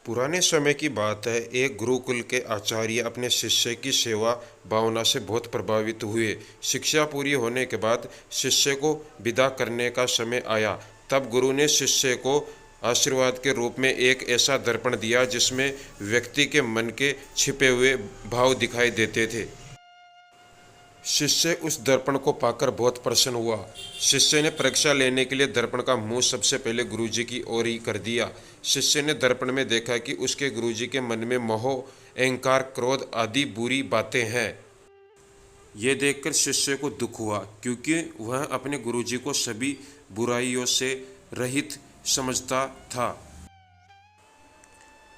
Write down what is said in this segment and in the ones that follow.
पुराने समय की बात है। एक गुरुकुल के आचार्य अपने शिष्य की सेवा भावना से बहुत प्रभावित हुए। शिक्षा पूरी होने के बाद शिष्य को विदा करने का समय आया। तब गुरु ने शिष्य को आशीर्वाद के रूप में एक ऐसा दर्पण दिया जिसमें व्यक्ति के मन के छिपे हुए भाव दिखाई देते थे। शिष्य उस दर्पण को पाकर बहुत प्रसन्न हुआ। शिष्य ने परीक्षा लेने के लिए दर्पण का मुंह सबसे पहले गुरुजी की ओर ही कर दिया। शिष्य ने दर्पण में देखा कि उसके गुरुजी के मन में मोह, अहंकार, क्रोध आदि बुरी बातें हैं। ये देखकर शिष्य को दुख हुआ, क्योंकि वह अपने गुरुजी को सभी बुराइयों से रहित समझता था।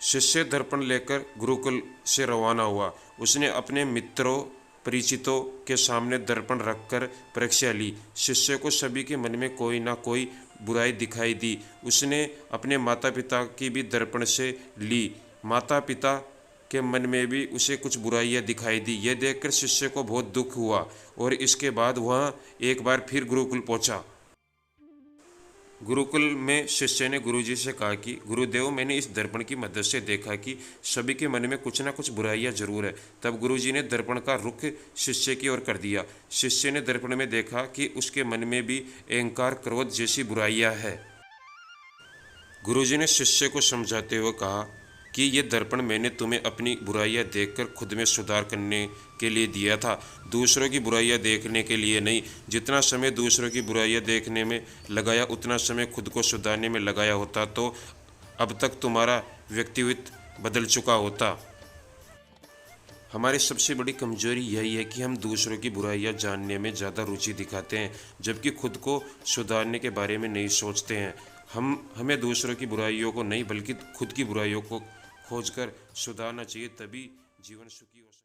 शिष्य दर्पण लेकर गुरुकुल से रवाना हुआ। उसने अपने मित्रों परिचितों के सामने दर्पण रखकर परीक्षा ली। शिष्य को सभी के मन में कोई ना कोई बुराई दिखाई दी। उसने अपने माता पिता की भी दर्पण से ली। माता पिता के मन में भी उसे कुछ बुराइयां दिखाई दी। यह देखकर शिष्य को बहुत दुख हुआ और इसके बाद वह एक बार फिर गुरुकुल पहुंचा। गुरुकुल में शिष्य ने गुरुजी से कहा कि गुरुदेव, मैंने इस दर्पण की मदद से देखा कि सभी के मन में कुछ ना कुछ बुराइयां जरूर है। तब गुरुजी ने दर्पण का रुख शिष्य की ओर कर दिया। शिष्य ने दर्पण में देखा कि उसके मन में भी अहंकार, क्रोध जैसी बुराइयां हैं। गुरुजी ने शिष्य को समझाते हुए कहा कि ये दर्पण मैंने तुम्हें अपनी बुराइयां देखकर खुद में सुधार करने के लिए दिया था, दूसरों की बुराइयां देखने के लिए नहीं। जितना समय दूसरों की बुराइयां देखने में लगाया उतना समय खुद को सुधारने में लगाया होता तो अब तक तुम्हारा व्यक्तित्व बदल चुका होता। हमारी सबसे बड़ी कमजोरी यही है कि हम दूसरों की बुराइयां जानने में ज़्यादा रुचि दिखाते हैं, जबकि खुद को सुधारने के बारे में नहीं सोचते हैं। हमें दूसरों की बुराइयों को नहीं बल्कि खुद की बुराइयों को खोजकर सुधारना चाहिए, तभी जीवन सुखी हो सकता है।